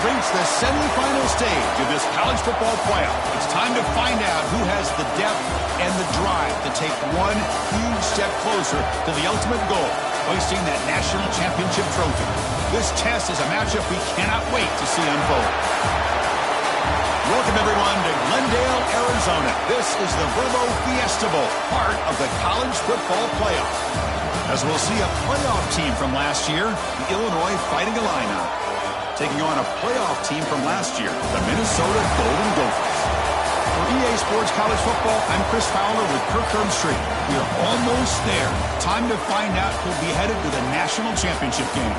reached the semifinal stage of this college football playoff. It's time to find out who has the depth and the drive to take one huge step closer to the ultimate goal, hoisting that national championship trophy. This test is a matchup we cannot wait to see unfold. Welcome, everyone, to Glendale, Arizona. This is the Verbo Fiesta Bowl, part of the college football playoff. As we'll see a playoff team from last year, the Illinois Fighting Illini, taking on a playoff team from last year, the Minnesota Golden Gophers. For EA Sports College Football, I'm Chris Fowler with Kirk Herbstreit. We are almost there. Time to find out who'll be headed to the national championship game.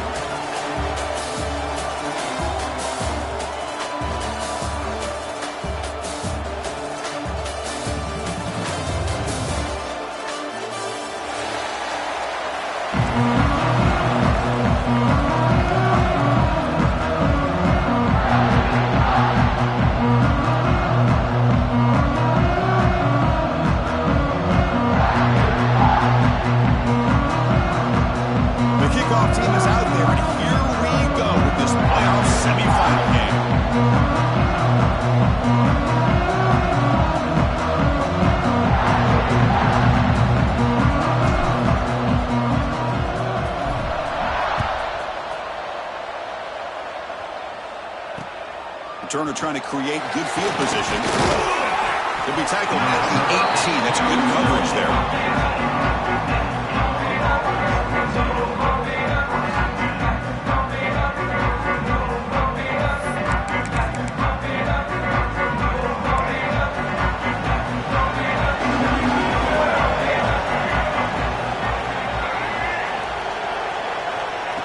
Turner trying to create good field position. He'll be tackled at the 18. That's good coverage there.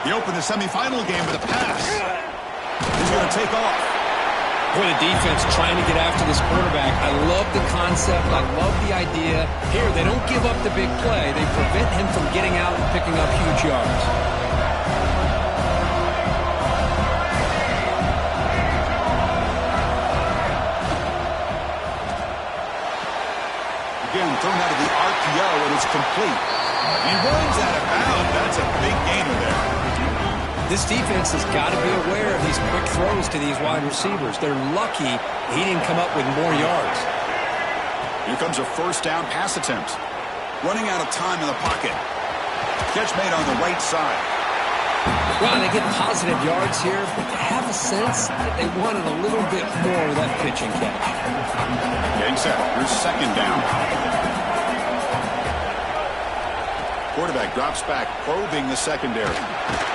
He opened the semifinal game with a pass. He's going to take off. Boy, the defense trying to get after this quarterback. I love the concept. I love the idea. Here, they don't give up the big play. They prevent him from getting out and picking up huge yards. Again, thrown out of the RPO, and it's complete. He runs out of bounds. That's a big gainer there. This defense has got to be aware of these quick throws to these wide receivers. They're lucky he didn't come up with more yards. Here comes a first down pass attempt. Running out of time in the pocket. Catch made on the right side. Well, they get positive yards here, but I have a sense that they wanted a little bit more of that pitch and catch. Getting set. Here's second down. Quarterback drops back, probing the secondary.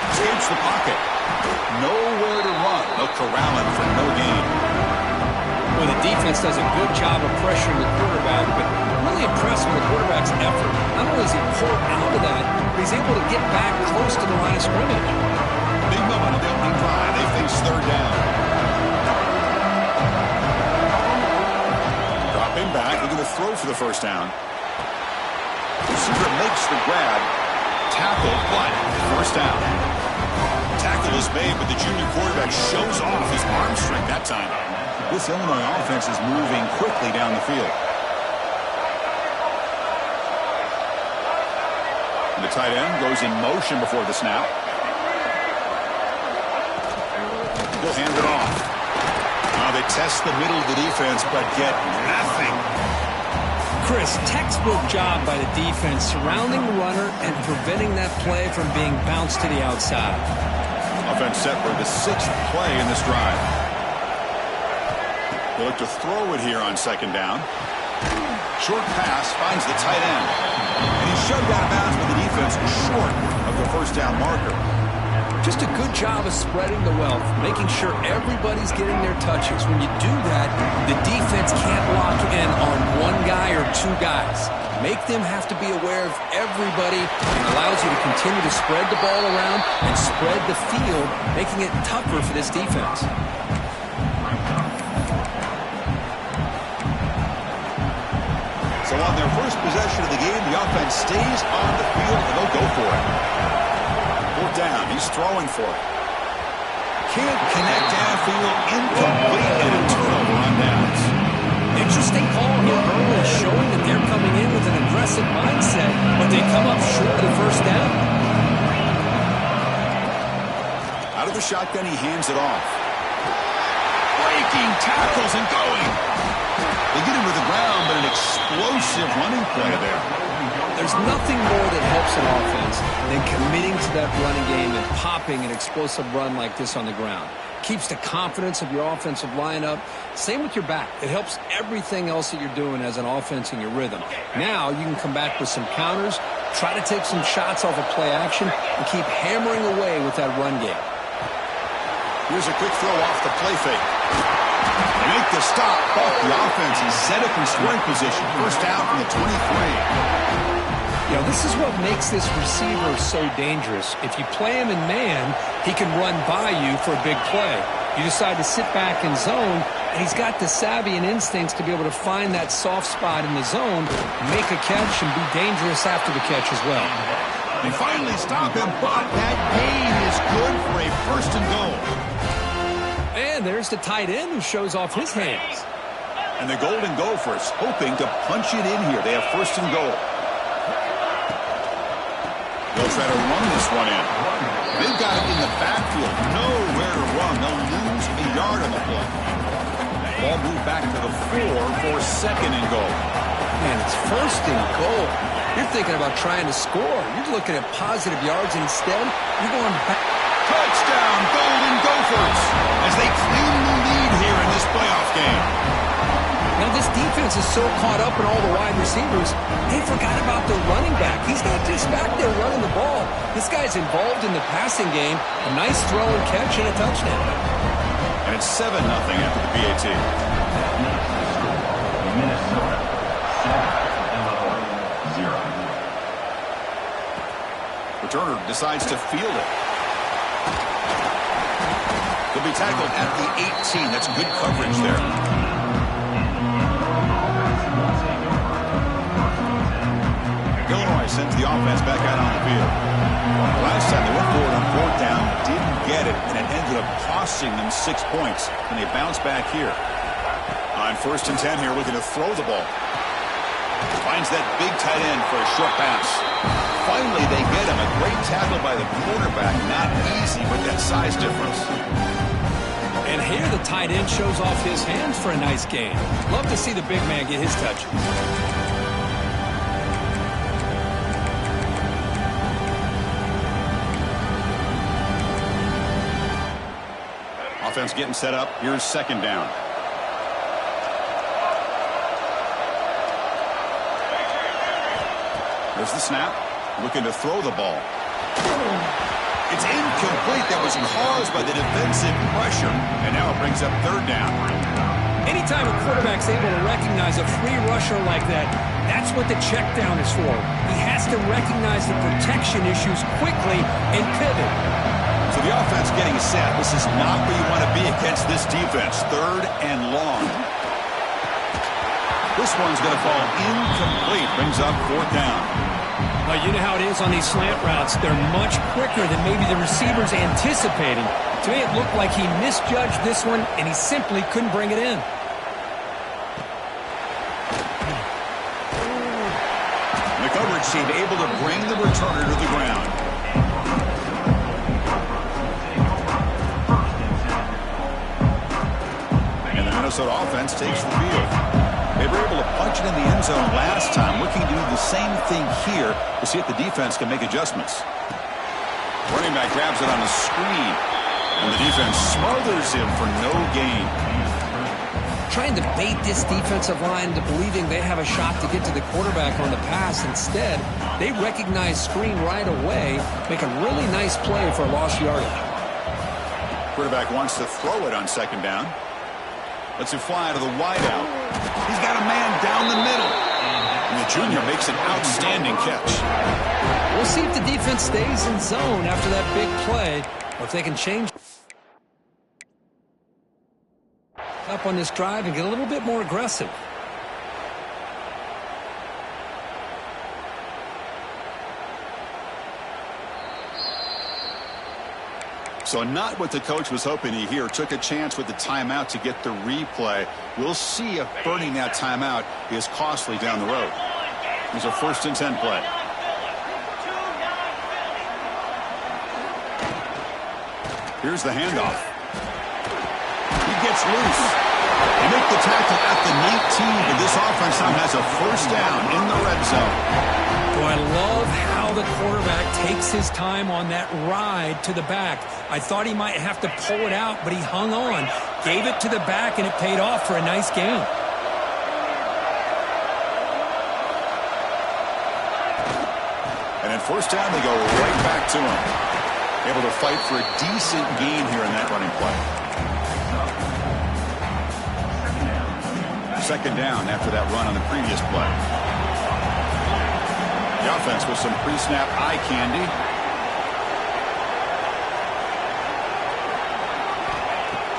Escapes the pocket. Nowhere to run. They'll corral him for no gain. Well, the defense does a good job of pressuring the quarterback, but I'm really impressed with the quarterback's effort. Not only is he pulled out of that, but he's able to get back close to the line of scrimmage. Big moment on the opening drive. They face third down. Dropping back. Looking to throw for the first down. Receiver makes the grab. Tackle, but first down. Tackle is made, but the junior quarterback shows off his arm strength that time. This Illinois offense is moving quickly down the field. The tight end goes in motion before the snap. He'll hand it off. Now they test the middle of the defense, but get nothing. Chris, textbook job by the defense surrounding the runner and preventing that play from being bounced to the outside. Offense set for the 6th play in this drive. They look to throw it here on second down. Short pass finds the tight end. And he's shoved out of bounds, but the defense is short of the first down marker. Just a good job of spreading the wealth, making sure everybody's getting their touches. When you do that, the defense can't lock in on one guy or two guys. Make them have to be aware of everybody. It allows you to continue to spread the ball around and spread the field, making it tougher for this defense. So on their first possession of the game, the offense stays on the field, and they'll go for it. Fourth down, he's throwing for it. Can't connect downfield, incomplete, and a turnover on downs. Interesting call here early, showing that they're coming in with an aggressive mindset, but they come up short of the first down. Out of the shotgun, he hands it off. breaking tackles and going. They get him to the ground, but an explosive running play there. There's nothing more that helps an offense than committing to that running game and popping an explosive run like this on the ground. Keeps the confidence of your offensive lineup. Same with your back. It helps everything else that you're doing as an offense in your rhythm. Now you can come back with some counters, try to take some shots off of play action, and keep hammering away with that run game. Here's a quick throw off the play fake. They make the stop, but the offense is set up in scoring position. First down from the 23. You know, this is what makes this receiver so dangerous. If you play him in man, he can run by you for a big play. You decide to sit back in zone, and he's got the savvy and instincts to be able to find that soft spot in the zone, make a catch, and be dangerous after the catch as well. They finally stop him, but that gain is good for a first and goal. And there's the tight end who shows off his hands. And the Golden Gophers hoping to punch it in here. They have first and goal. They'll try to run this one in. They've got it in the backfield. Nowhere to run. They'll lose a yard on the play. Ball moved back to the 4 for second and goal. Man, it's first and goal. You're thinking about trying to score. You're looking at positive yards, and instead, you're going back. Touchdown, Golden Gophers, as they claim the lead here in this playoff game. Now, this defense is so caught up in all the wide receivers, they forgot about their running back. He's not just back there running the ball. This guy's involved in the passing game. A nice throw and catch and a touchdown. And it's 7-0 after the PAT. Minnesota 7, Illinois 0. Returner decides to field it. He'll be tackled at the 18. That's good coverage there. Illinois sends the offense back out on the field. Last time they went forward on fourth down, didn't get it, and it ended up costing them 6 points. And they bounce back here. On first and 10 here, looking to throw the ball. Finds that big tight end for a short pass. Finally, they get him. A great tackle by the quarterback. Not easy with that size difference. And here the tight end shows off his hands for a nice gain. Love to see the big man get his touches. Offense getting set up. Here's second down. There's the snap. Looking to throw the ball. It's incomplete. That was caused by the defensive pressure. And now it brings up third down. Anytime a quarterback's able to recognize a free rusher like that, that's what the check down is for. He has to recognize the protection issues quickly and pivot. So the offense getting set. This is not where you want to be against this defense. Third and long. This one's going to fall incomplete. Brings up fourth down. Well, you know how it is on these slant routes. They're much quicker than maybe the receiver's anticipating. To me, it looked like he misjudged this one, and he simply couldn't bring it in. The coverage team able to bring the returner to the ground. And the Minnesota offense takes the field. They were able to punch it in the end zone last time. Looking to do the same thing here to see if the defense can make adjustments. Running back grabs it on a screen. And the defense smothers him for no gain. Trying to bait this defensive line into believing they have a shot to get to the quarterback on the pass. Instead, they recognize screen right away, make a really nice play for a lost yardage. Quarterback wants to throw it on second down. Lets it fly to the wideout. He's got a man down the middle. And the junior makes an outstanding catch. We'll see if the defense stays in zone after that big play, or if they can change up on this drive and get a little bit more aggressive. So not what the coach was hoping to hear. Took a chance with the timeout to get the replay. We'll see if burning that timeout is costly down the road. Here's a first and 10 play. Here's the handoff. He gets loose. They make the tackle at the 19, but this offense now has a first down in the red zone. Boy, I love how the quarterback takes his time on that ride to the back. I thought he might have to pull it out, but he hung on, gave it to the back, and it paid off for a nice gain. And at first down, they go right back to him. Able to fight for a decent gain here in that running play. Second down after that run on the previous play. The offense with some pre-snap eye candy.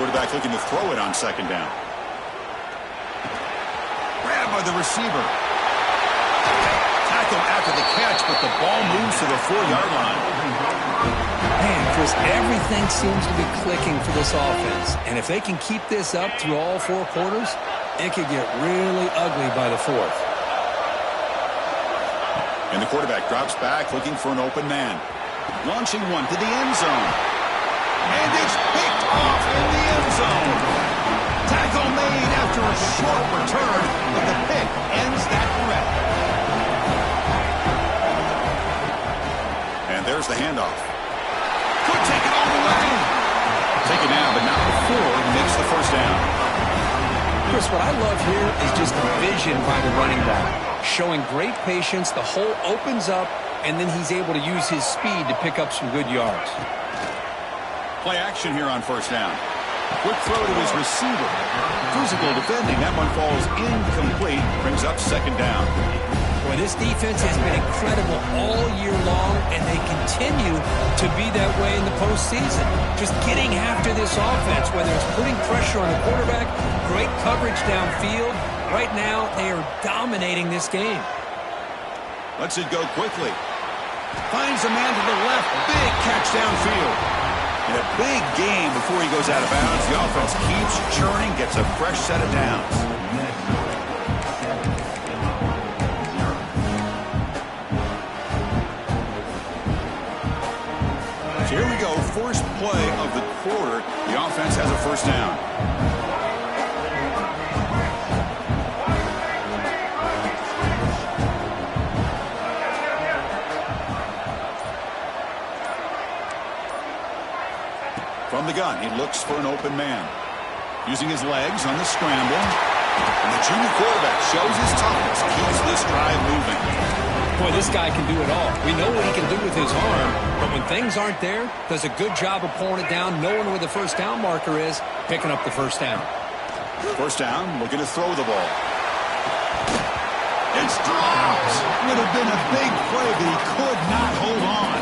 Quarterback looking to throw it on second down. Grabbed by the receiver. Tackle after the catch, but the ball moves to the 4-yard line. Man, Chris, everything seems to be clicking for this offense. And if they can keep this up through all 4 quarters, it could get really ugly by the 4th. And the quarterback drops back looking for an open man. Launching one to the end zone. And it's picked off in the end zone. Tackle made after a short return, but the pick ends that threat. And there's the handoff. Could take it all the way. Take it now, but not before he makes the first down. Chris, what I love here is just the vision by the running back. Showing great patience, the hole opens up, and then he's able to use his speed to pick up some good yards. Play action here on first down. Quick throw to his receiver. Physical defending. That one falls incomplete. Brings up second down. Boy, this defense has been incredible all year long, and they continue to be that way in the postseason. Just getting after this offense, whether it's putting pressure on the quarterback, great coverage downfield. Right now, they are dominating this game. Lets it go quickly. Finds a man to the left. Big catch downfield. And a big game before he goes out of bounds. The offense keeps churning, gets a fresh set of downs. So here we go, first play of the quarter. The offense has a first down. From the gun, he looks for an open man. Using his legs on the scramble. And the junior quarterback shows his toughness, keeps this drive moving. Boy, this guy can do it all. We know what he can do with his arm, but when things aren't there, does a good job of pulling it down, knowing where the first down marker is, picking up the first down. First down, looking to throw the ball. It's dropped. Would have been a big play, but he could not hold on.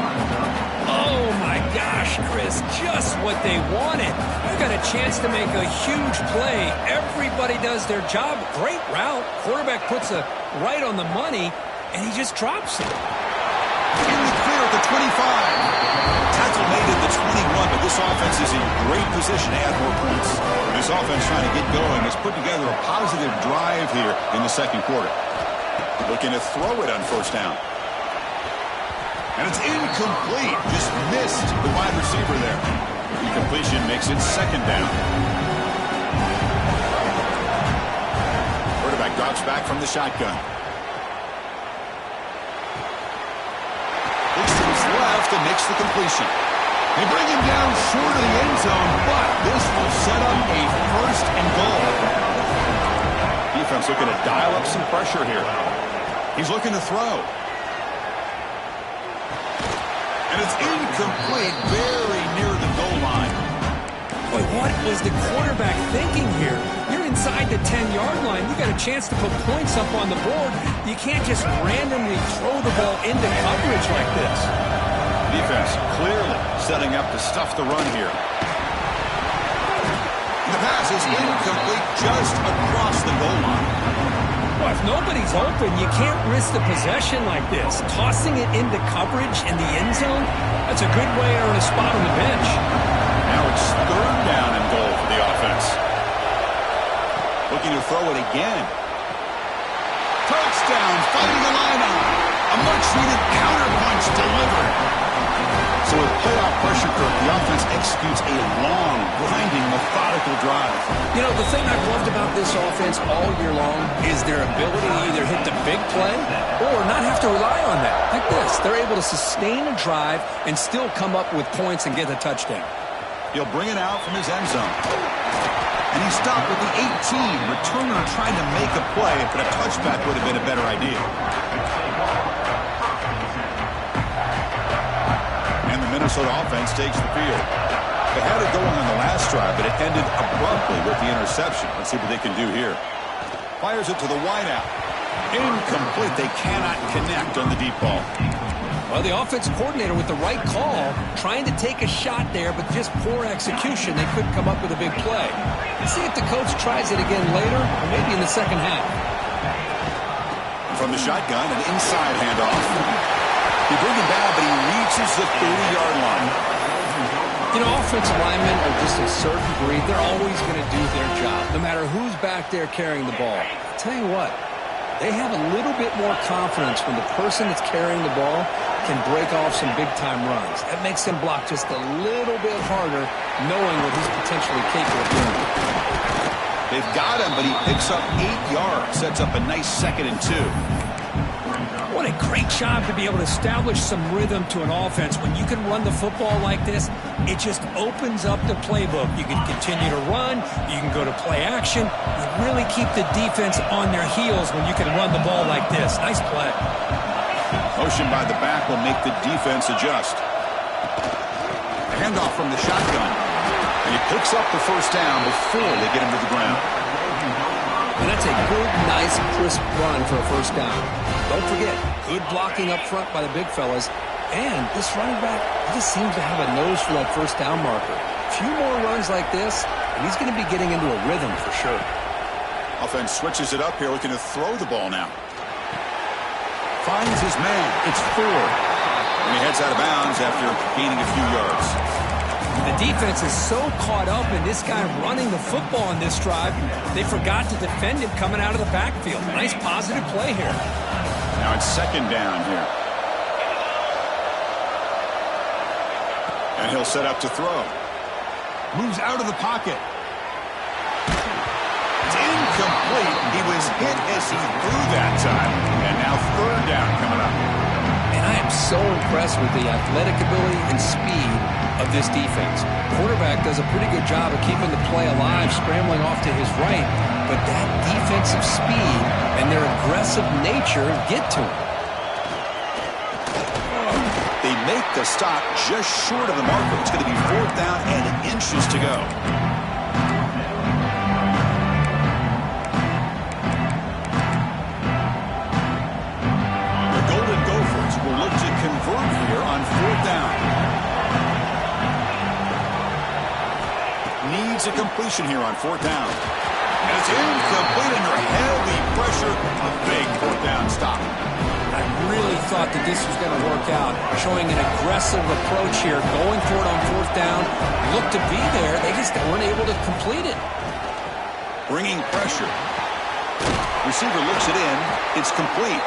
Oh, my gosh, Chris, just what they wanted. You got a chance to make a huge play. Everybody does their job. Great route. Quarterback puts it right on the money, and he just drops it. In the clear at the 25. Tackle made at the 21, but this offense is in great position to add more points. This offense trying to get going has put together a positive drive here in the second quarter. Looking to throw it on first down. And it's incomplete. Just missed the wide receiver there. Incompletion makes it second down. Quarterback drops back from the shotgun. Looks to his left and makes the completion. They bring him down short of the end zone, but this will set up a first and goal. Defense looking to dial up some pressure here. He's looking to throw. And it's incomplete, very near the goal line. Boy, what was the quarterback thinking here? You're inside the 10-yard line. You got a chance to put points up on the board. You can't just randomly throw the ball into coverage like this. Defense clearly setting up to stuff the run here. The pass is incomplete just across the goal line. Well, if nobody's open, you can't risk the possession like this. Tossing it into coverage in the end zone, that's a good way to earn a spot on the bench. Now it's third down and goal for the offense. Looking to throw it again. Touchdown, fighting the line on. A much-needed counterpunch delivered. So with playoff pressure, Kirk, the offense executes a long, grinding, methodical drive. You know, the thing I've loved about this offense all year long is their ability to either hit the big play or not have to rely on that. Like this, they're able to sustain a drive and still come up with points and get a touchdown. He'll bring it out from his end zone. And he stopped with the 18. Returner trying to make a play, but a touchback would have been a better idea. And the Minnesota offense takes the field. They had it going on the last drive, but it ended abruptly with the interception. Let's see what they can do here. Fires it to the wideout. Incomplete. They cannot connect on the deep ball. Well, the offense coordinator with the right call, trying to take a shot there, but just poor execution. They couldn't come up with a big play. Let's see if the coach tries it again later, or maybe in the second half. From the shotgun, an inside handoff. He brings him down, but he reaches the 30-yard line. You know, offensive linemen are just a certain breed. They're always going to do their job, no matter who's back there carrying the ball. I'll tell you what, they have a little bit more confidence when the person that's carrying the ball can break off some big-time runs. That makes him block just a little bit harder, knowing what he's potentially capable of doing. They've got him, but he picks up 8 yards, sets up a nice 2nd and 2. What a great job to be able to establish some rhythm to an offense. When you can run the football like this, it just opens up the playbook. You can continue to run. You can go to play action. You really keep the defense on their heels when you can run the ball like this. Nice play. Motion by the back will make the defense adjust. A handoff from the shotgun. And he picks up the first down before they get him to the ground. And that's a good, nice, crisp run for a first down. Don't forget, good blocking up front by the big fellas. And this running back, he just seems to have a nose for that first down marker. A few more runs like this, and he's going to be getting into a rhythm for sure. Offense switches it up here, looking to throw the ball now. Finds his man. It's 4. And he heads out of bounds after gaining a few yards. The defense is so caught up in this guy running the football on this drive, they forgot to defend him coming out of the backfield. Nice positive play here. Now it's 2nd down here. And he'll set up to throw. Moves out of the pocket. It's incomplete. He was hit as he threw that time. And now 3rd down coming up. And I am so impressed with the athletic ability and speed of this defense. Quarterback does a pretty good job of keeping the play alive, scrambling off to his right, but that defensive speed and their aggressive nature get to him. They make the stop just short of the marker. It's going to be 4th down and inches to go. The Golden Gophers will look to convert here on 4th down. Needs a completion here on 4th down. And it's incomplete under heavy pressure. A big 4th down stop. I really thought that this was going to work out, showing an aggressive approach here, going for it on 4th down. Looked to be there. They just weren't able to complete it. Bringing pressure. Receiver looks it in. It's complete.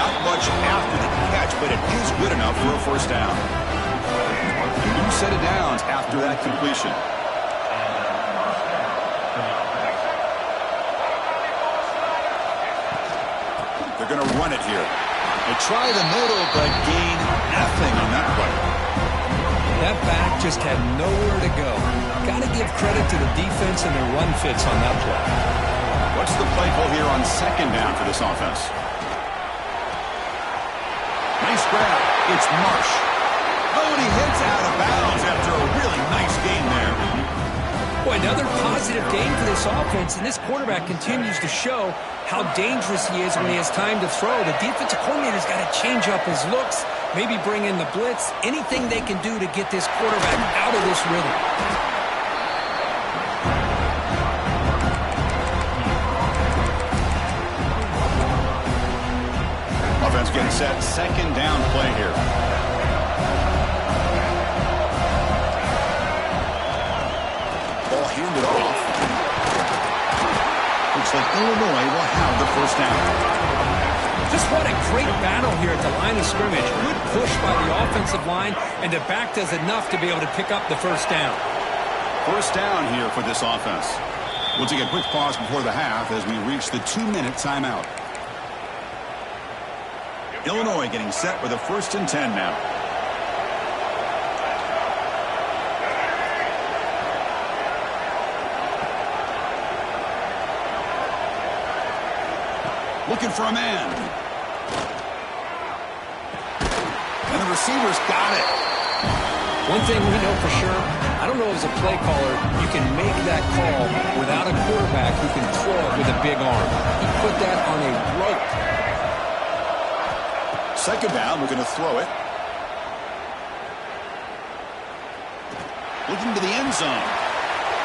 Not much after the catch, but it is good enough for a 1st down. A new set of downs after that completion. They're going to run it here. They try the middle, but gain nothing on that play. That back just had nowhere to go. Got to give credit to the defense and their run fits on that play. What's the play call here on 2nd down for this offense? Nice grab. It's Marsh. Oh, and he hits out of bounds after a really nice game there. Boy, another positive game for this offense, and this quarterback continues to show how dangerous he is when he has time to throw. The defensive coordinator's got to change up his looks, maybe bring in the blitz, anything they can do to get this quarterback out of this rhythm. Offense getting set. 2nd down play here. Ball handed off. Looks like Illinois will have the 1st down. Just what a great battle here at the line of scrimmage. Good push by the offensive line, and the back does enough to be able to pick up the first down. First down here for this offense. We'll take a quick pause before the half as we reach the 2-minute timeout. Illinois getting set with a 1st and 10 now. Looking for a man. And the receiver's got it. One thing we know for sure, I don't know as a play caller, you can make that call without a quarterback who can throw it with a big arm. He put that on a rope. Second down, we're going to throw it. Looking to the end zone.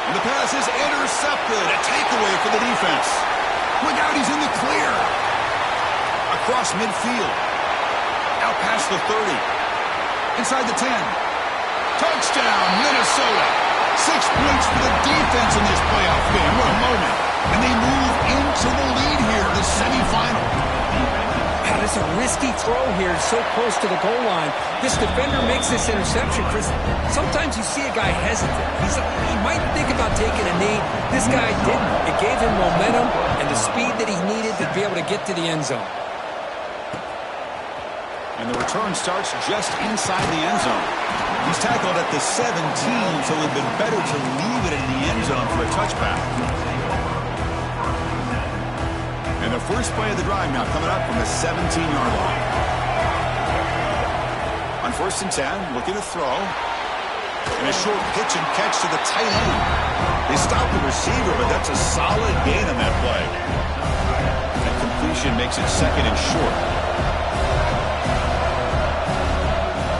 And the pass is intercepted. A takeaway for the defense. Look out, he's in the clear. Across midfield. Out past the 30. Inside the 10. Touchdown, Minnesota. 6 points for the defense in this playoff game. What a moment. And they move into the lead here, the semifinal. God, it's a risky throw here, so close to the goal line. This defender makes this interception, Chris. Sometimes you see a guy hesitant. He might think about taking a knee. This guy didn't. It gave him momentum and the speed that he needed to be able to get to the end zone. And the return starts just inside the end zone. He's tackled at the 17, so it would have been better to leave it in the end zone for a touchback. And the first play of the drive now coming up from the 17-yard line. On 1st and 10, looking to throw. And a short pitch and catch to the tight end. They stop the receiver, but that's a solid gain on that play. That completion makes it 2nd and short.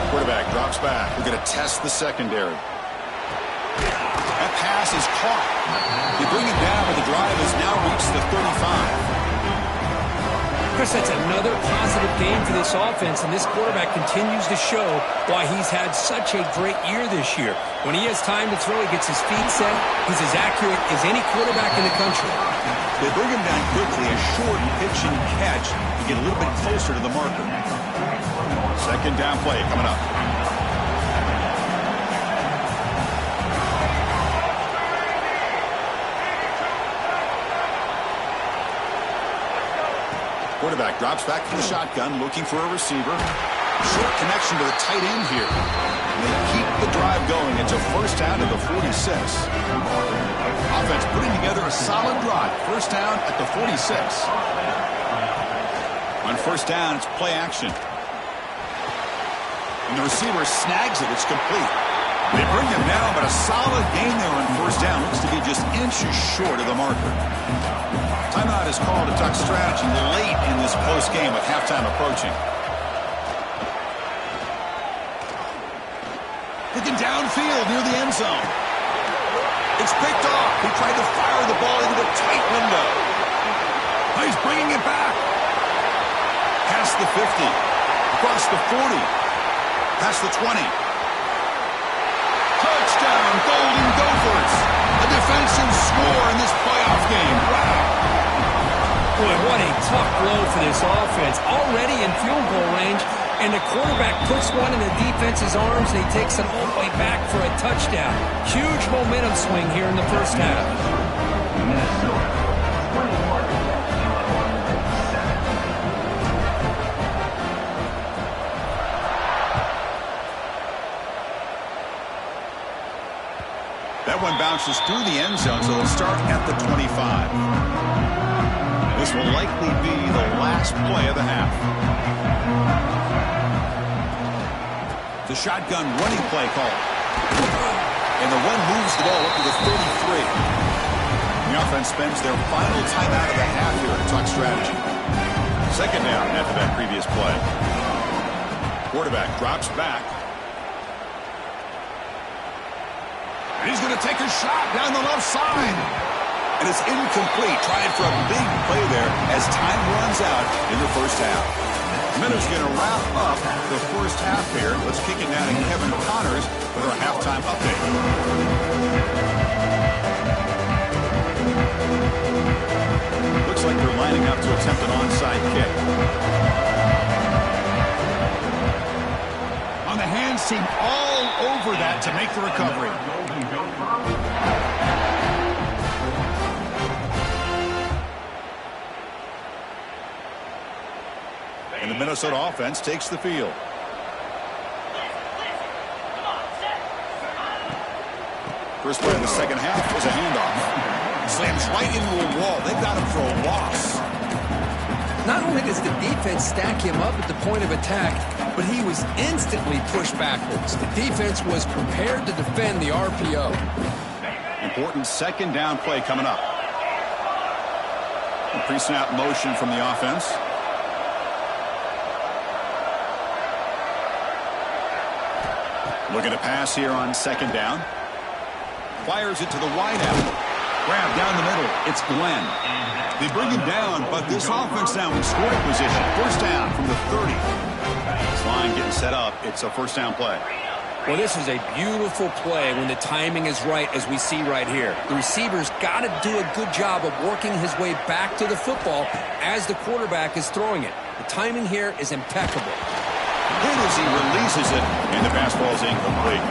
Quarterback drops back. We're going to test the secondary. That pass is caught. They bring it down, but the drive has now reached the 35. Chris, that's another positive game for this offense, and this quarterback continues to show why he's had such a great year this year. When he has time to throw, he gets his feet set. He's as accurate as any quarterback in the country. They bring him down quickly, a short pitch and catch to get a little bit closer to the marker. Second down play coming up. Quarterback drops back from the shotgun, looking for a receiver. Short connection to the tight end here. And they keep the drive going. It's a first down at the 46. Offense putting together a solid drive. First down at the 46. On first down, it's play action. And the receiver snags it. It's complete. They bring him down, but a solid gain there on first down. Looks to be just inches short of the marker. Timeout is called to talk strategy late in this close game with halftime approaching. Looking downfield near the end zone. It's picked off. He tried to fire the ball into the tight window. He's bringing it back. Past the 50. Across the 40. Past the 20. Touchdown, Golden Gophers. A defensive score in this playoff game. Wow. Boy, what a tough blow for this offense. Already in field goal range, and the quarterback puts one in the defense's arms, and he takes it all the way back for a touchdown. Huge momentum swing here in the first half. Minnesota, 21. That one bounces through the end zone, so it'll start at the 25. This will likely be the last play of the half. The shotgun running play call. And the run moves the ball up to the 33. The offense spends their final timeout of the half here to talk strategy. Second down after that previous play. Quarterback drops back. And he's going to take a shot down the left side. And it's incomplete. Trying for a big play there as time runs out in the first half. Minutes going to wrap up the first half here. Let's kick it down to Kevin Connors with our halftime update. Looks like they're lining up to attempt an onside kick. On the hands team all over that to make the recovery. And the Minnesota offense takes the field. First play of the second half was a handoff. Slams right into a wall. They've got him for a loss. Not only does the defense stack him up at the point of attack, but he was instantly pushed backwards. The defense was prepared to defend the RPO. Important second down play coming up. A pre-snap motion from the offense. Looking to pass here on second down. Fires it to the wideout. Grab down the middle. It's Glenn. They bring him down, but this offense now in scoring position. First down from the 30. This line getting set up. It's a first down play. Well, this is a beautiful play when the timing is right, as we see right here. The receiver's got to do a good job of working his way back to the football as the quarterback is throwing it. The timing here is impeccable. Hit as he releases it, and the pass ball is incomplete.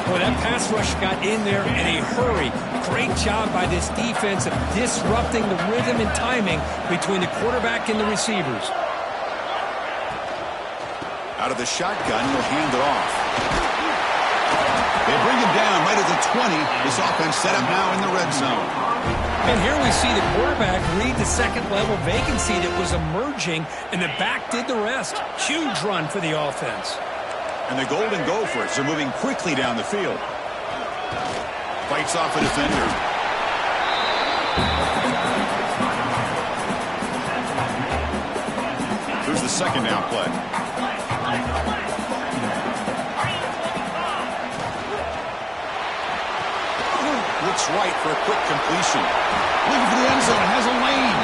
Boy, that pass rush got in there in a hurry. Great job by this defense of disrupting the rhythm and timing between the quarterback and the receivers. Out of the shotgun, he'll hand it off. They bring him down right at the 20. This offense set up now in the red zone. And here we see the quarterback read the second-level vacancy that was emerging, and the back did the rest. Huge run for the offense. And the Golden Gophers are moving quickly down the field. Fights off a defender. Here's the second down play. Looks right for a quick completion. Looking for the end zone. Has a lane.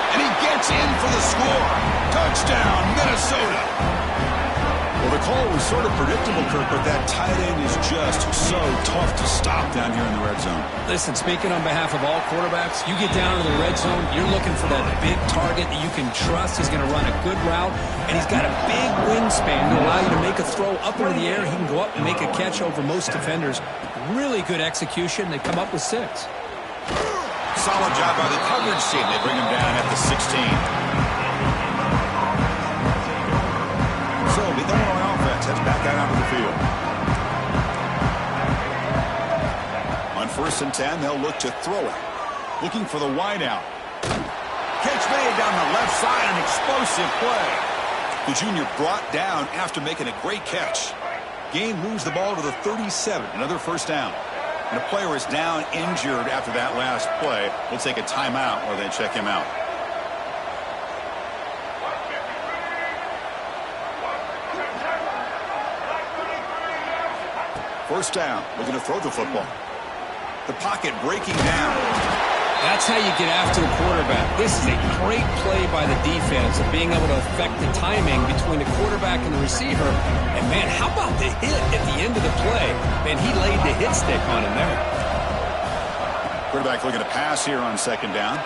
And he gets in for the score. Touchdown, Minnesota. Well, the call was sort of predictable, Kirk, but that tight end is just so tough to stop down here in the red zone. Listen, speaking on behalf of all quarterbacks, you get down to the red zone, you're looking for that big target that you can trust is going to run a good route, and he's got a big wingspan to allow you to make a throw up into the air. He can go up and make a catch over most defenders. Really good execution. They come up with 6. Solid job by the coverage team. They bring him down at the 16. So the Illinois offense heads back out onto the field. On 1st and 10, they'll look to throw it. Looking for the wideout. Catch made down the left side, an explosive play. The junior brought down after making a great catch. Gain moves the ball to the 37, another first down. And a player is down injured after that last play. We'll take a timeout while they check him out. First down, looking to throw the football. The pocket breaking down. That's how you get after the quarterback. This is a great play by the defense of being able to affect the timing between the quarterback and the receiver. And, man, how about the hit at the end of the play? Man, he laid the hit stick on him there. Quarterback looking to pass here on second down.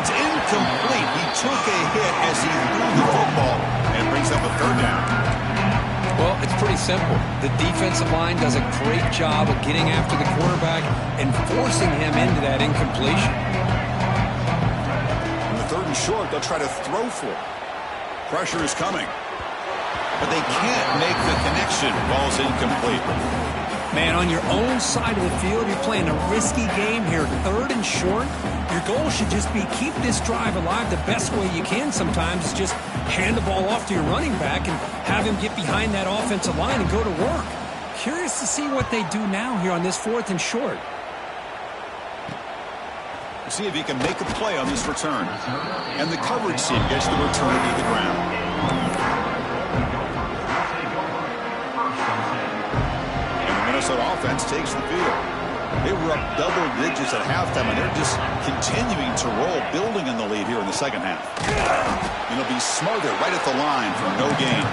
It's incomplete. He took a hit as he threw the football and brings up a third down. Well, it's pretty simple. The defensive line does a great job of getting after the quarterback and forcing him into that incompletion. On the 3rd and short, they'll try to throw for it. Pressure is coming. But they can't make the connection. Ball's incomplete. Man, on your own side of the field, you're playing a risky game here. 3rd and short. Your goal should just be keep this drive alive the best way you can sometimes. Is just hand the ball off to your running back and have him get behind that offensive line and go to work. Curious to see what they do now here on this 4th and short. See if he can make a play on this return. And the coverage team gets the return to the ground. Minnesota offense takes the field. They were up double digits at halftime, and they're just continuing to roll, building in the lead here in the second half. And it'll be Smothered right at the line for no gain.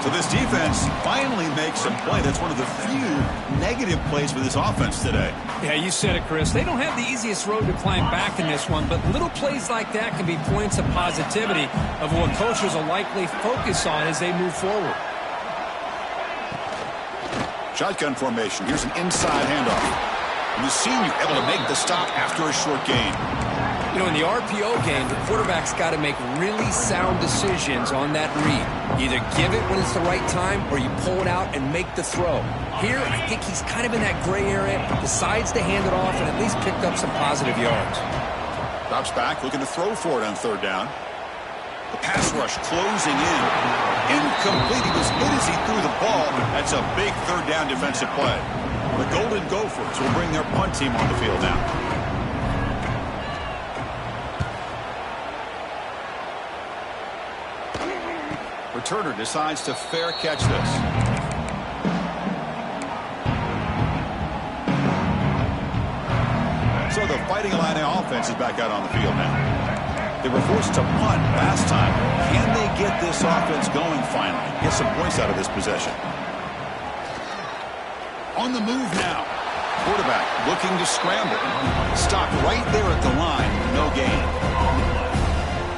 To So this defense finally makes a play. That's one of the few negative plays for this offense today. Yeah, you said it, Chris. They don't have the easiest road to climb back in this one, but little plays like that can be points of positivity of what coaches will likely focus on as they move forward. Shotgun formation. Here's an inside handoff. And the senior able to make the stop after a short gain. You know, in the RPO game, the quarterback's got to make really sound decisions on that read. Either give it when it's the right time or you pull it out and make the throw. Here, I think he's kind of in that gray area, decides to hand it off and at least picked up some positive yards. Drops back, looking to throw for it on third down. The pass rush closing in. Incomplete. He was hit as he threw the ball. That's a big third down defensive play. The Golden Gophers will bring their punt team on the field now. Returner decides to fair catch this. So the Fighting Illini offense is back out on the field now. They were forced to punt last time. Can they get this offense going finally? Get some points out of this possession. On the move now. Quarterback looking to scramble. Stopped right there at the line. No gain.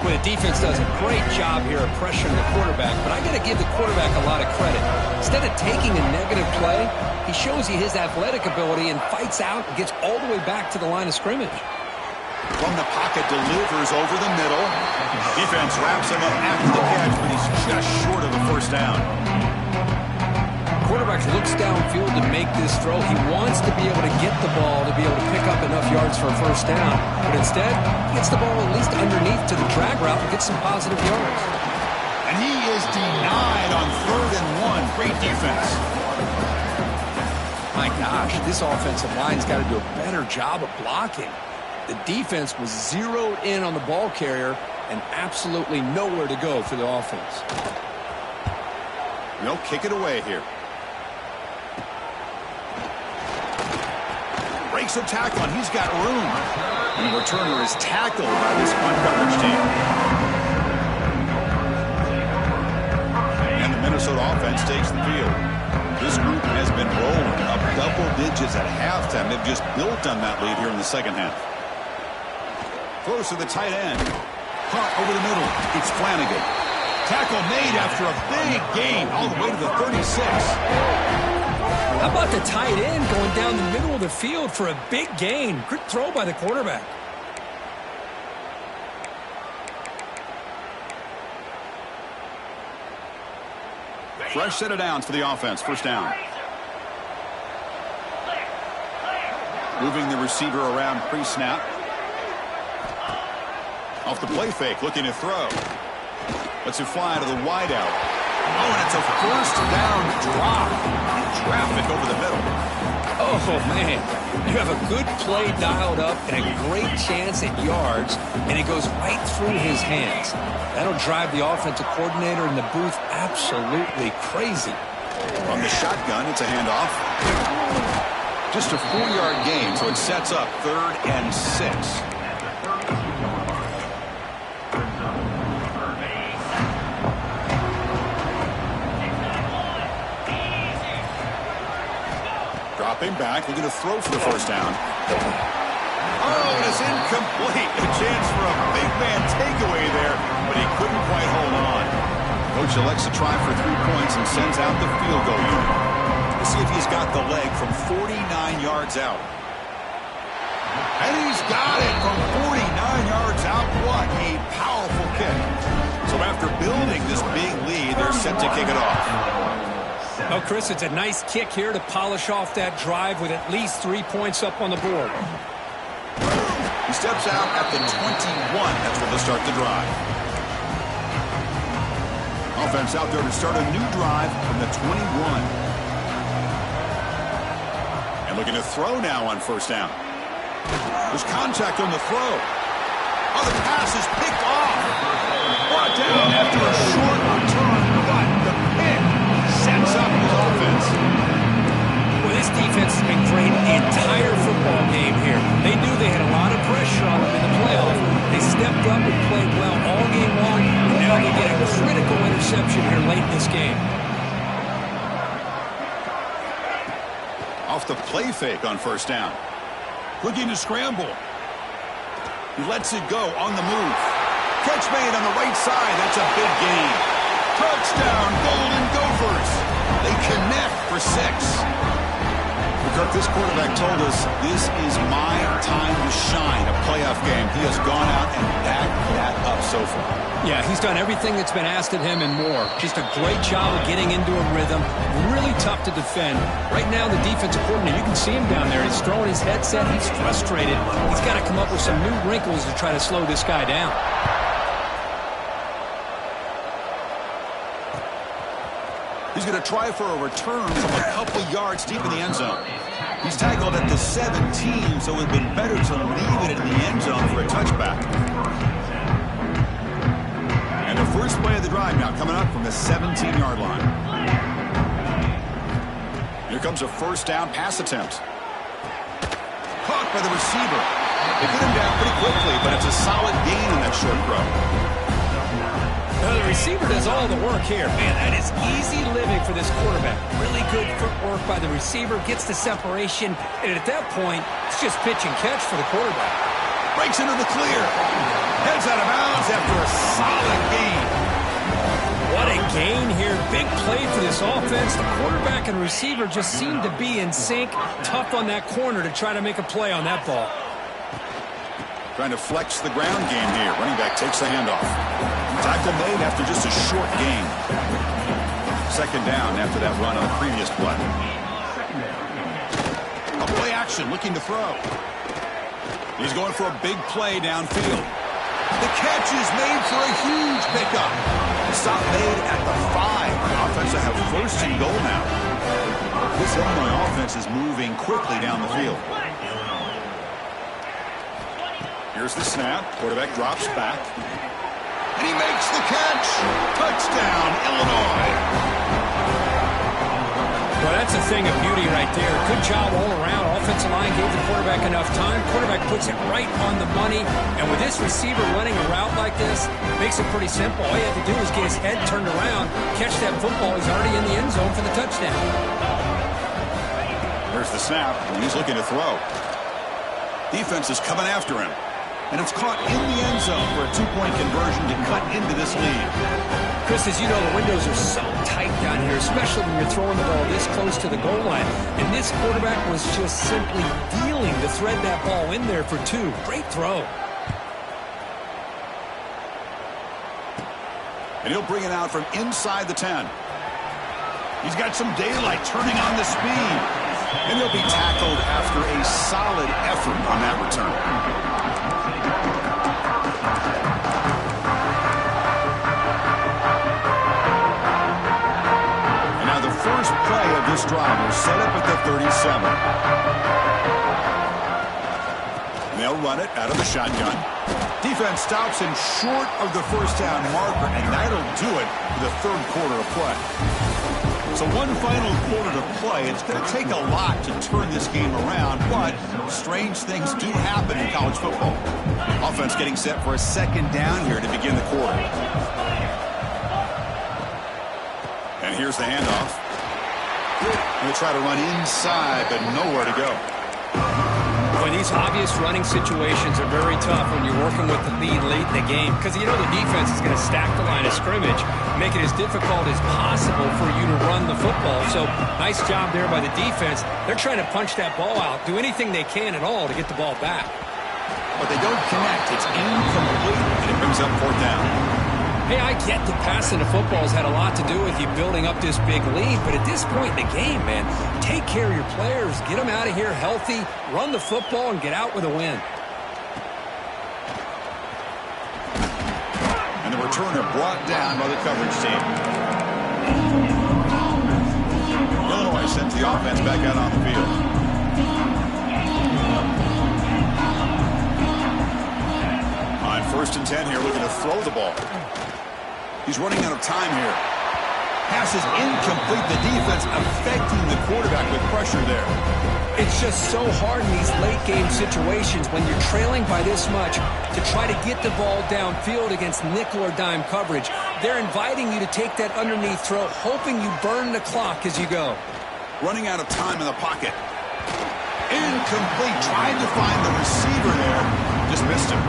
Well, the defense does a great job here of pressuring the quarterback, but I got to give the quarterback a lot of credit. Instead of taking a negative play, he shows you his athletic ability and fights out and gets all the way back to the line of scrimmage. From the pocket, delivers over the middle. Defense wraps him up after the catch, but he's just short of the first down. Quarterback looks downfield to make this throw. He wants to be able to get the ball to be able to pick up enough yards for a first down. But instead, he gets the ball at least underneath to the drag route and gets some positive yards. And he is denied on 3rd and 1. Great defense. My gosh, this offensive line's got to do a better job of blocking. The defense was zeroed in on the ball carrier and absolutely nowhere to go for the offense. No, kick it away here. Breaks a tackle, and he's got room. And the returner is tackled by this punt coverage team. And the Minnesota offense takes the field. This group has been rolling up double digits at halftime. They've just built on that lead here in the second half. Throws to the tight end. Caught over the middle. It's Flanagan. Tackle made after a big gain all the way to the 36. How about the tight end going down the middle of the field for a big gain? Good throw by the quarterback. Fresh set of downs for the offense. First down. Moving the receiver around pre-snap. Off the play fake, looking to throw. Lets it fly to the wideout. Oh, and it's a first down drop. Traffic over the middle. Oh, man. You have a good play dialed up and a great chance at yards, and it goes right through his hands. That'll drive the offensive coordinator in the booth absolutely crazy. From the shotgun, it's a handoff. Just a 4-yard gain, so it sets up 3rd and 6. Dropping back, looking to throw for the first down. Oh, and it's incomplete. A chance for a big man takeaway there, but he couldn't quite hold on. Coach elects to try for 3 points and sends out the field goal unit. Let's see if he's got the leg from 49 yards out. And he's got it from 49 yards out. What a powerful kick. So after building this big lead, they're set to kick it off. Oh, Chris, it's a nice kick here to polish off that drive with at least 3 points up on the board. He steps out at the 21. That's where they'll start the drive. Offense out there to start a new drive from the 21. And looking to throw now on first down. There's contact on the throw. Oh, the pass is picked off. Brought down after a short return, but the pick sets up his offense. Well, this defense has been great the entire football game here. They knew they had a lot of pressure on them in the playoff. They stepped up and played well all game long, and now they get a critical interception here late in this game. Off the play fake on first down. Looking to scramble. He lets it go on the move. Catch made on the right side. That's a big gain. Touchdown, Golden Gophers. They connect for 6. Kirk, this quarterback told us this is my time to shine, a playoff game. He has gone out and backed that up so far. Yeah, he's done everything that's been asked of him and more. Just a great job of getting into a rhythm. Really tough to defend. Right now, the defensive coordinator, you can see him down there. He's throwing his headset. He's frustrated. He's got to come up with some new wrinkles to try to slow this guy down. He's going to try for a return from a couple yards deep in the end zone. He's tackled at the 17, so it would have been better to leave it in the end zone for a touchback. And the first play of the drive now coming up from the 17-yard line. Here comes a first down pass attempt. Caught by the receiver. They put him down pretty quickly, but it's a solid gain on that short throw. The receiver does all the work here. Man, that is easy living for this quarterback. Really good footwork by the receiver, gets the separation, and at that point, it's just pitch and catch for the quarterback. Breaks into the clear. Heads out of bounds after a solid gain. What a gain here. Big play for this offense. The quarterback and receiver just seem to be in sync. Tough on that corner to try to make a play on that ball. Trying to flex the ground game here. Running back takes the handoff. Tackle made after just a short gain. Second down after that run on the previous play. A play action, looking to throw. He's going for a big play downfield. The catch is made for a huge pickup. Stop made at the 5. The offense will have first and goal now. This Illinois offense is moving quickly down the field. Here's the snap. Quarterback drops back. And he makes the catch. Touchdown, Illinois. Well, that's a thing of beauty right there. Good job all around. Offensive line gave the quarterback enough time. Quarterback puts it right on the money. And with this receiver running a route like this, makes it pretty simple. All you have to do is get his head turned around, catch that football. He's already in the end zone for the touchdown. There's the snap, and he's looking to throw. Defense is coming after him. And it's caught in the end zone for a 2-point conversion to cut into this lead. Chris, as you know, the windows are so tight down here, especially when you're throwing the ball this close to the goal line. And this quarterback was just simply dealing to thread that ball in there for 2. Great throw. And he'll bring it out from inside the 10. He's got some daylight turning on the speed. And he'll be tackled after a solid effort on that return. First play of this drive will set up at the 37. And they'll run it out of the shotgun. Defense stops him short of the first down marker, and that'll do it for the third quarter of play. So one final quarter to play. It's going to take a lot to turn this game around, but strange things do happen in college football. Offense getting set for a second down here to begin the quarter. And here's the handoff. He'll try to run inside, but nowhere to go. Well, these obvious running situations are very tough when you're working with the lead late in the game, because you know the defense is going to stack the line of scrimmage, make it as difficult as possible for you to run the football. So nice job there by the defense. They're trying to punch that ball out, do anything they can at all to get the ball back. But they don't connect. It's incomplete, and it brings up fourth down. Hey, I get that passing the football has had a lot to do with you building up this big lead, but at this point in the game, man, take care of your players, get them out of here healthy, run the football, and get out with a win. And the returner brought down by the coverage team. Illinois sends the offense back out on the field. On 1st and 10 here, looking to throw the ball. He's running out of time here. Pass is incomplete. The defense affecting the quarterback with pressure there. It's just so hard in these late-game situations when you're trailing by this much to try to get the ball downfield against nickel or dime coverage. They're inviting you to take that underneath throw, hoping you burn the clock as you go. Running out of time in the pocket. Incomplete. Tried to find the receiver there. Just missed him.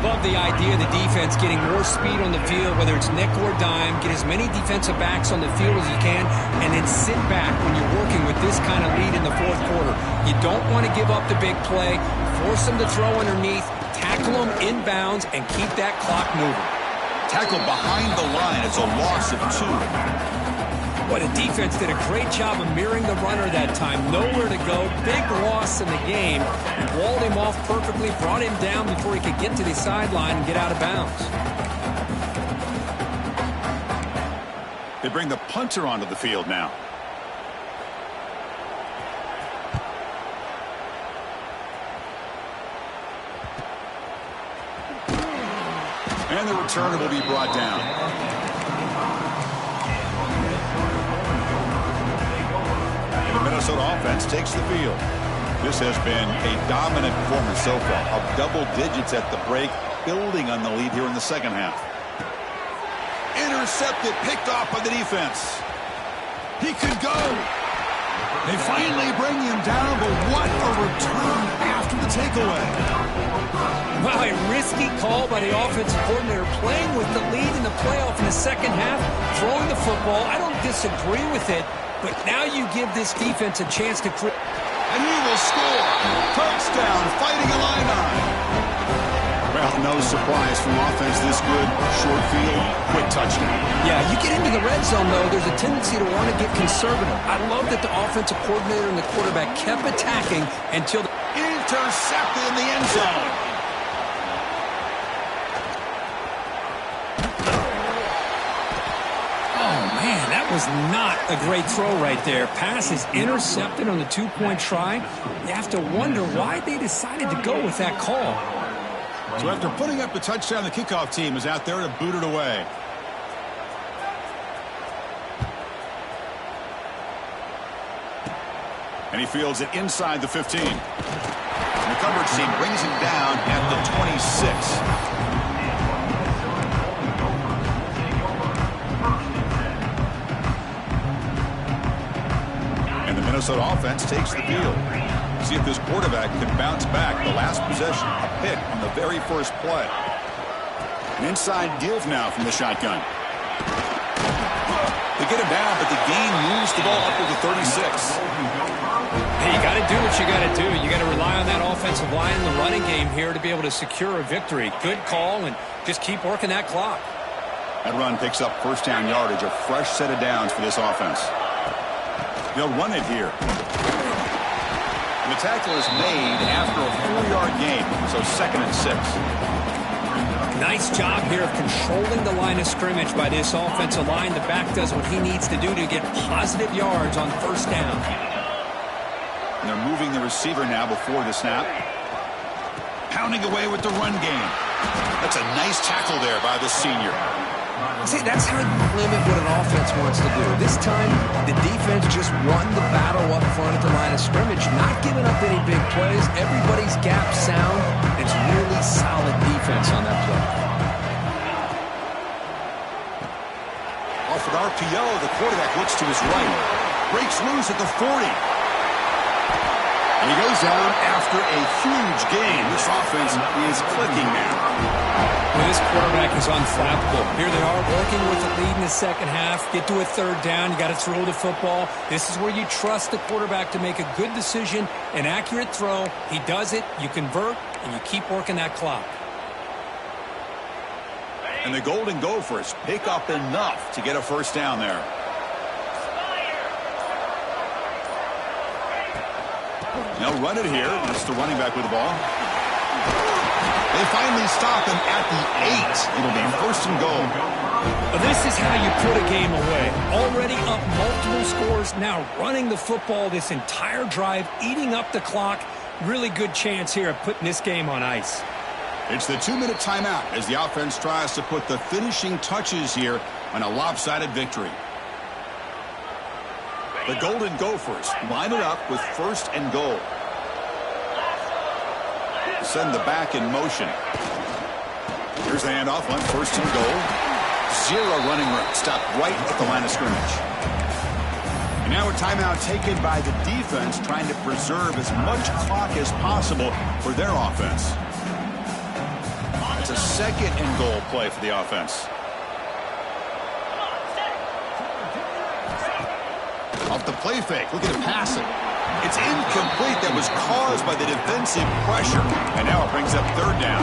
Love the idea of the defense getting more speed on the field, whether it's nickel or dime. Get as many defensive backs on the field as you can, and then sit back when you're working with this kind of lead in the fourth quarter. You don't want to give up the big play. Force them to throw underneath, tackle them inbounds, and keep that clock moving. Tackle behind the line. It's a loss of 2. But the defense did a great job of mirroring the runner that time. Nowhere to go. Big loss in the game. Walled him off perfectly, brought him down before he could get to the sideline and get out of bounds. They bring the punter onto the field now. And the return will be brought down. The Minnesota offense takes the field. This has been a dominant performance so far, of double digits at the break, building on the lead here in the second half. Intercepted, picked off by the defense. He could go. They finally bring him down, but what a return after the takeaway. Wow, a risky call by the offensive coordinator, playing with the lead in the playoff in the second half, throwing the football. I don't disagree with it, but now you give this defense a chance to create. And he will score. Touchdown, Fighting Illini. Well, no surprise from offense this good. Short field, quick touchdown. Yeah, you get into the red zone, though, there's a tendency to want to get conservative. I love that the offensive coordinator and the quarterback kept attacking until the intercepted in the end zone. Was not a great throw right there. Pass is intercepted on the two-point try. You have to wonder why they decided to go with that call. So after putting up the touchdown, the kickoff team is out there to boot it away. And he fields it inside the 15. And the coverage team brings him down at the 26. Minnesota offense takes the field. See if this quarterback can bounce back. The last possession, a pick on the very first play. An inside give now from the shotgun. They get him down, but the gain moves the ball up to the 36. Hey, you got to do what you got to do. You got to rely on that offensive line in the running game here to be able to secure a victory. Good call, and just keep working that clock. That run picks up first down yardage, a fresh set of downs for this offense. They'll run it here. And the tackle is made after a 4-yard gain, so 2nd and 6. Nice job here of controlling the line of scrimmage by this offensive line. The back does what he needs to do to get positive yards on first down. And they're moving the receiver now before the snap. Pounding away with the run game. That's a nice tackle there by the senior. See, that's how you limit what an offense wants to do. This time, the defense just won the battle up front at the line of scrimmage, not giving up any big plays. Everybody's gap sound. It's really solid defense on that play. Off an RPO, the quarterback looks to his right. Breaks loose at the 40. And he goes down after a huge gain. This offense is clicking now. Well, this quarterback is unflappable. Here they are working with the lead in the second half. Get to a third down. You got to throw the football. This is where you trust the quarterback to make a good decision, an accurate throw. He does it. You convert, and you keep working that clock. And the Golden Gophers pick up enough to get a first down there. They'll run it here. That's the running back with the ball. They finally stop him at the 8. It'll be 1st and goal. This is how you put a game away. Already up multiple scores, now running the football this entire drive, eating up the clock. Really good chance here of putting this game on ice. It's the 2-minute timeout as the offense tries to put the finishing touches here on a lopsided victory. The Golden Gophers line it up with 1st and goal. Send the back in motion. Here's the handoff on 1st and goal. 0 running room. Stopped right at the line of scrimmage. And Now a timeout taken by the defense, trying to preserve as much clock as possible for their offense. It's a second and goal play for the offense. Off the play fake, looking to pass it. It's incomplete. That was caused by the defensive pressure. And now it brings up third down.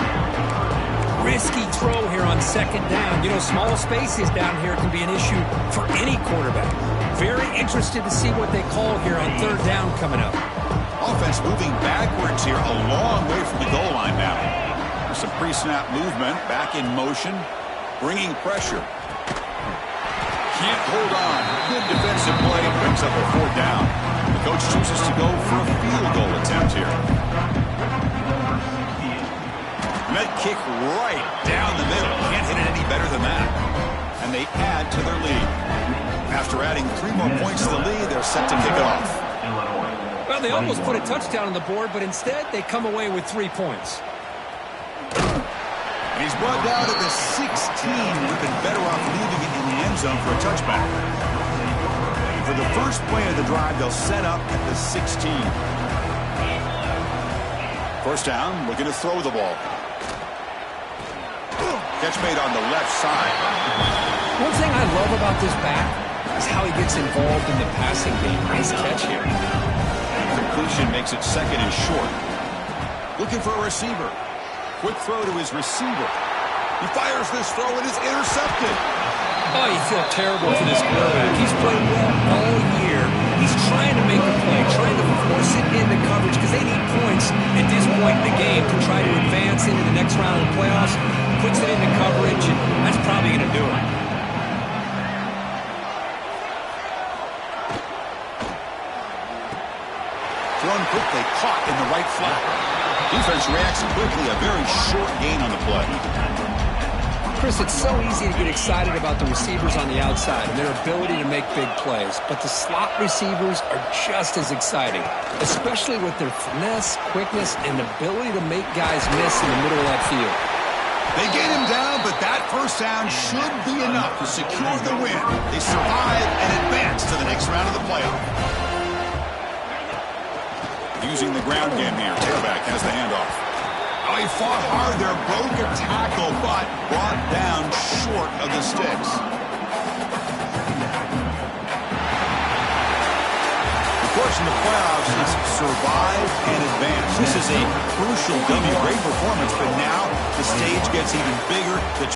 Risky throw here on second down. You know, small spaces down here can be an issue for any quarterback. Very interested to see what they call here on third down coming up. Offense moving backwards here, a long way from the goal line now. There's some pre-snap movement, back in motion, bringing pressure. Can't hold on. Good defensive play, brings up a fourth down. The coach chooses to go for a field goal attempt here. Met kick right down the middle. Can't hit it any better than that. And they add to their lead. After adding 3 more points to the lead, they're set to kick it off. Well, they almost put a touchdown on the board, but instead they come away with 3 points. And he's brought down at the 16. Would have been better off leaving it in the end zone for a touchback. For the first play of the drive, they'll set up at the 16. First down, looking to throw the ball. Catch made on the left side. One thing I love about this back is how he gets involved in the passing game. Nice catch here. Completion makes it second and short. Looking for a receiver. Quick throw to his receiver. He fires this throw and is intercepted. Oh, you feel terrible for this quarterback. He's played well all year. He's trying to make a play, trying to force it into coverage because they need points at this point in the game to try to advance into the next round of the playoffs. Puts it into coverage, and that's probably going to do it. Thrown quickly, caught in the right flat. Defense reacts quickly, a very short gain on the play. Chris, it's so easy to get excited about the receivers on the outside and their ability to make big plays, but the slot receivers are just as exciting, especially with their finesse, quickness, and ability to make guys miss in the middle of that field. They get him down, but that first down should be enough to secure the win. They survive and advance to the next round of the playoff. Using the ground game here. Tailback has the handoff. Oh, he fought hard there, broke a tackle, but brought down short of the sticks. Of course, in the playoffs, it's survive and advance. This is a crucial W. Great performance, but now the stage gets even bigger. The